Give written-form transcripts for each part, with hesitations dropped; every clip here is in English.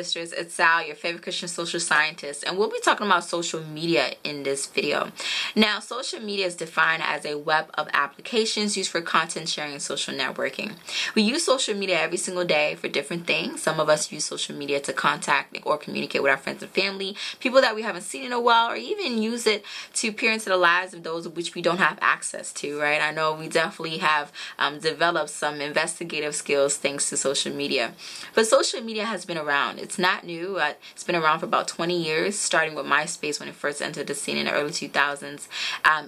sisters, it's Sal, your favorite Christian social scientist, and we'll be talking about social media in this video. Now, social media is defined as a web of applications used for content sharing and social networking. We use social media every single day for different things. Some of us use social media to contact or communicate with our friends and family, people that we haven't seen in a while, or even use it to peer into the lives of those of which we don't have access to, right? I know we definitely have developed some investigative skills thanks to social media. But social media has been around. It's not new. It's been around for about 20 years, starting with MySpace when it first entered the scene in the early 2000s.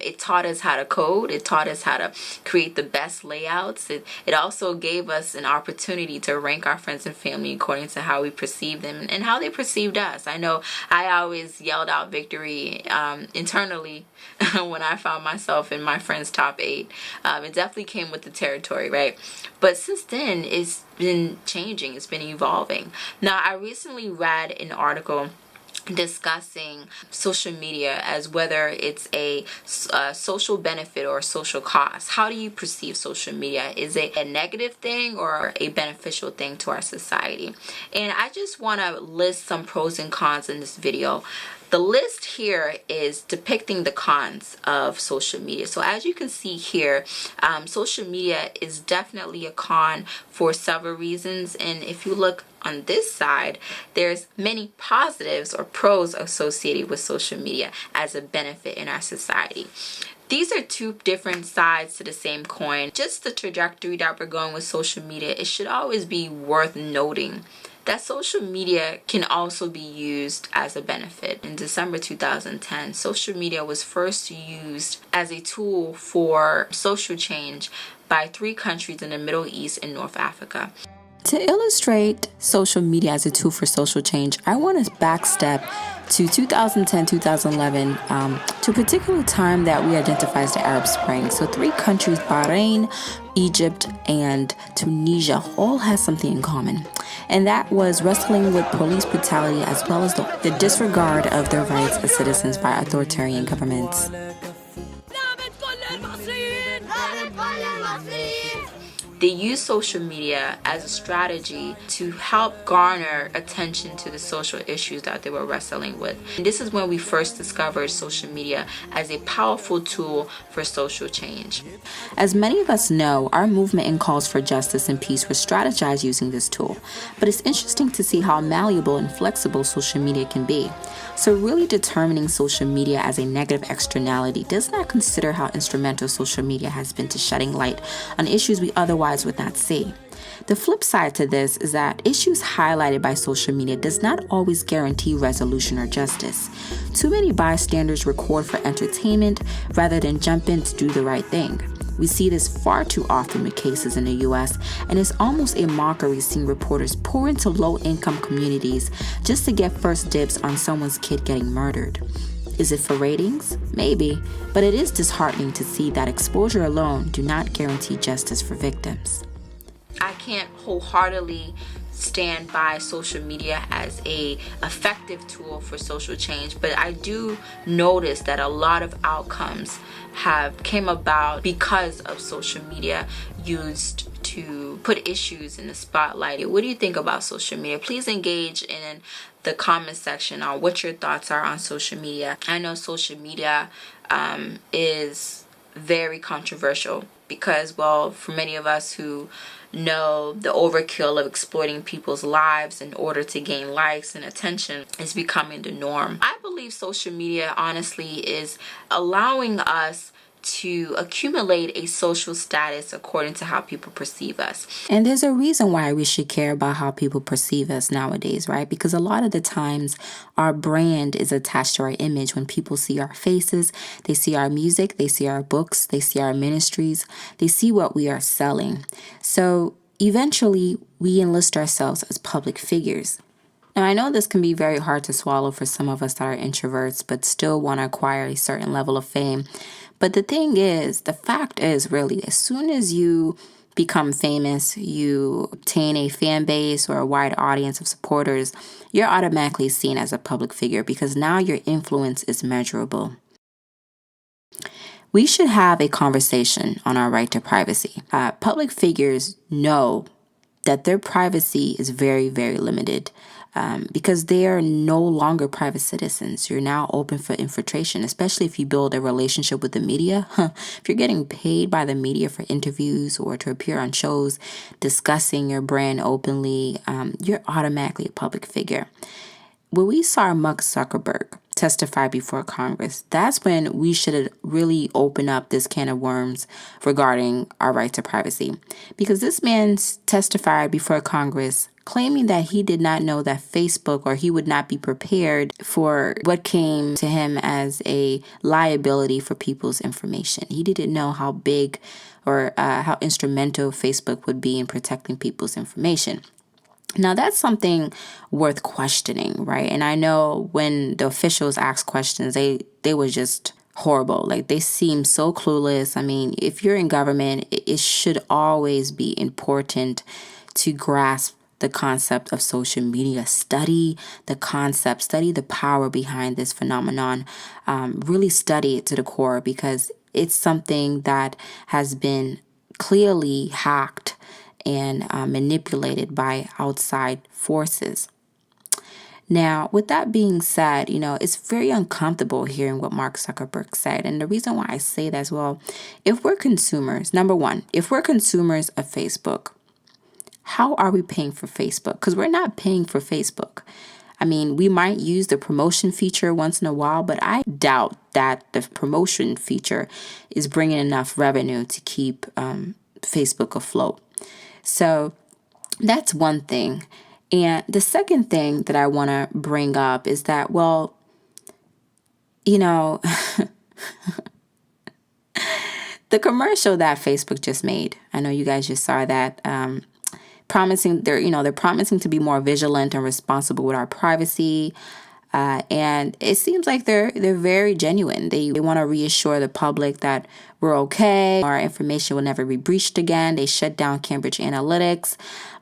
It taught us how to code. It taught us how to create the best layouts. It also gave us an opportunity to rank our friends and family according to how we perceived them and how they perceived us. I know I always yelled out victory internally when I found myself in my friends' top 8. It definitely came with the territory, right? But since then, it's been changing. It's been evolving. Now, I recently read an article discussing social media as whether it's a social benefit or a social cost. How do you perceive social media? Is it a negative thing or a beneficial thing to our society? And I just want to list some pros and cons in this video. The list here is depicting the cons of social media. So as you can see here, social media is definitely a con for several reasons. And if you look on this side, there's many positives or pros associated with social media as a benefit in our society. These are two different sides to the same coin. Just the trajectory that we're going with social media, it should always be worth noting that social media can also be used as a benefit. In December 2010, social media was first used as a tool for social change by 3 countries in the Middle East and North Africa. To illustrate social media as a tool for social change, I want to backstep to 2010-2011, to a particular time that we identify as the Arab Spring. So 3 countries, Bahrain, Egypt, and Tunisia, all had something in common. And that was wrestling with police brutality as well as the disregard of their rights as citizens by authoritarian governments. They used social media as a strategy to help garner attention to the social issues that they were wrestling with. And this is when we first discovered social media as a powerful tool for social change. As many of us know, our movement and calls for justice and peace were strategized using this tool. But it's interesting to see how malleable and flexible social media can be. So really determining social media as a negative externality does not consider how instrumental social media has been to shedding light on issues we otherwise would not see. The flip side to this is that issues highlighted by social media does not always guarantee resolution or justice. Too many bystanders record for entertainment rather than jump in to do the right thing. We see this far too often with cases in the US, and it's almost a mockery seeing reporters pour into low-income communities just to get first dibs on someone's kid getting murdered. Is it for ratings? Maybe, but it is disheartening to see that exposure alone do not guarantee justice for victims. I can't wholeheartedly stand by social media as a effective tool for social change, but I do notice that a lot of outcomes have came about because of social media used to put issues in the spotlight. What do you think about social media? Please engage in the comment section on what your thoughts are on social media. I know social media is very controversial because, well, for many of us who know the overkill of exploiting people's lives in order to gain likes and attention is becoming the norm. I believe social media honestly is allowing us to accumulate a social status according to how people perceive us. And there's a reason why we should care about how people perceive us nowadays, right? Because a lot of the times our brand is attached to our image. When people see our faces, they see our music, they see our books, they see our ministries, they see what we are selling. So eventually we enlist ourselves as public figures. Now, I know this can be very hard to swallow for some of us that are introverts, but still want to acquire a certain level of fame. But the thing is, the fact is really, as soon as you become famous, you obtain a fan base or a wide audience of supporters, you're automatically seen as a public figure because now your influence is measurable. We should have a conversation on our right to privacy. Public figures know that their privacy is very, very limited. because they are no longer private citizens. You're now open for infiltration, especially if you build a relationship with the media. If you're getting paid by the media for interviews or to appear on shows discussing your brand openly, you're automatically a public figure. When we saw Mark Zuckerberg testify before Congress, that's when we should really open up this can of worms regarding our right to privacy. Because this man testified before Congress claiming that he did not know that Facebook, or he would not be prepared for what came to him as a liability for people's information. He didn't know how big or how instrumental Facebook would be in protecting people's information. Now, that's something worth questioning, right? And I know when the officials asked questions, they were just horrible. Like, they seem so clueless. I mean, if you're in government, it should always be important to grasp the concept of social media. Study the concept, study the power behind this phenomenon. Really study it to the core, because it's something that has been clearly hacked and manipulated by outside forces. Now, with that being said, it's very uncomfortable hearing what Mark Zuckerberg said. And the reason why I say that as well, if we're consumers, number one, if we're consumers of Facebook, how are we paying for Facebook? Because we're not paying for Facebook. I mean, we might use the promotion feature once in a while, but I doubt that the promotion feature is bringing enough revenue to keep Facebook afloat. So that's one thing. And the second thing that I want to bring up is that, well, the commercial that Facebook just made, I know you guys just saw that, they're promising to be more vigilant and responsible with our privacy. And it seems like they're very genuine. They want to reassure the public that we're okay. Our information will never be breached again. They shut down Cambridge Analytica.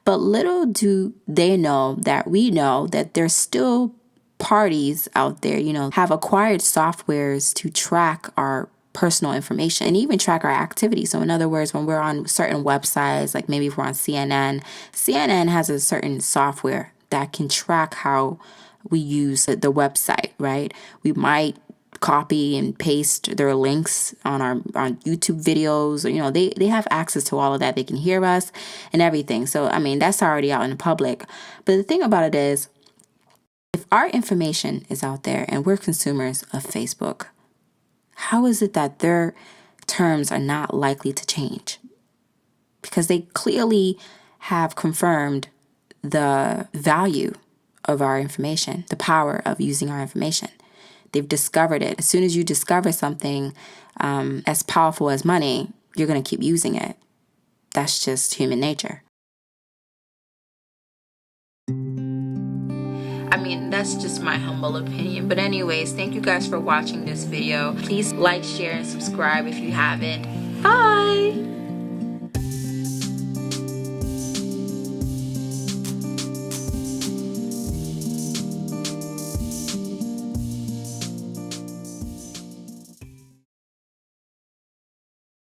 But little do they know that we know that there's still parties out there, have acquired softwares to track our personal information and even track our activity. So in other words, when we're on certain websites, like maybe if we're on CNN has a certain software that can track how we use the website, right? We might copy and paste their links on YouTube videos. They have access to all of that. They can hear us and everything. So, I mean, that's already out in the public. But the thing about it is, if our information is out there and we're consumers of Facebook, how is it that their terms are not likely to change? Because they clearly have confirmed the value of our information, the power of using our information. They've discovered it. As soon as you discover something as powerful as money, you're going to keep using it. That's just human nature. I mean, that's just my humble opinion. But anyways, thank you guys for watching this video. Please like, share, and subscribe if you haven't. Bye!